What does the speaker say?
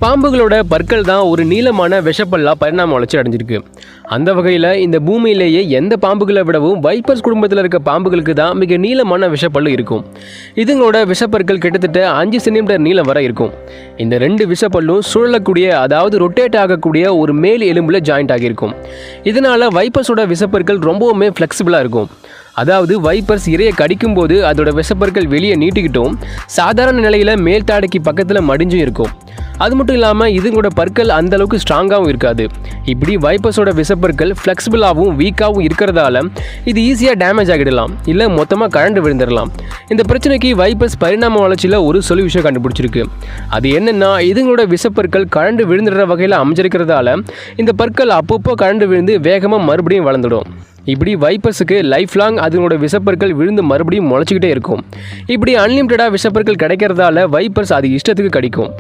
பாம்புகளோட பற்கள் தான் ஒரு நீளமான விஷப்பல்லா பரிணாம வளர்ச்சி அடைஞ்சிருக்கு. அந்த வகையில் இந்த பூமியிலேயே எந்த பாம்புகளை விடவும் வைப்பர்ஸ் குடும்பத்தில் இருக்க பாம்புகளுக்கு தான் மிக நீளமான விஷப்பல்லு இருக்கும். இதுங்களோட விஷப்பற்கள் கிட்டத்தட்ட 5 சென்டிமீட்டர் நீளம் வரை இருக்கும். இந்த 2 விஷப்பல்லும் சுழலக்கூடிய, அதாவது ரொட்டேட் ஆகக்கூடிய ஒரு மேல் எலும்புல ஜாயிண்ட் ஆகியிருக்கும். இதனால வைப்பர்ஸோட விஷப்பற்கள் ரொம்பவுமே ஃப்ளெக்சிபிளாக இருக்கும். அதாவது வைப்பர்ஸ் இரையை கடிக்கும் போது அதோட விஷப்பற்கள் வெளியே நீட்டிக்கிட்டும், சாதாரண நிலையில் மேல் தாடைக்கு பக்கத்தில் மடிஞ்சும் இருக்கும். அது மட்டும் இல்லாமல் இதுங்களோட பற்கள் அந்த அளவுக்கு ஸ்ட்ராங்காகவும் இருக்காது. இப்படி வைப்பர்ஸோட விஷப்பற்கள் ஃப்ளெக்சிபிளாகவும் வீக்காகவும் இருக்கிறதால இது ஈஸியாக டேமேஜ் ஆகிடலாம், இல்லை மொத்தமாக கழண்டு விழுந்துடலாம். இந்த பிரச்சனைக்கு வைப்பர்ஸ் பரிணாம வளர்ச்சியில் ஒரு சொல்யூஷன் கண்டுபிடிச்சிருக்கு. அது என்னென்னா, இதுங்களோட விஷப்பற்கள் கழண்டு விழுந்துடுற வகையில் அமைஞ்சிருக்கிறதால இந்த பற்கள் அப்பப்போ கழண்டு விழுந்து வேகமாக மறுபடியும் வளர்ந்துடும். இப்படி வைப்பர்ஸுக்கு லைஃப் லாங் அதனோட விஷப்பற்கள் விழுந்து மறுபடியும் முளைச்சிக்கிட்டே இருக்கும். இப்படி அன்லிமிட்டடாக விஷப்பற்கள் கிடைக்கிறதால வைப்பர்ஸ் அது இஷ்டத்துக்கு கடிக்கும்.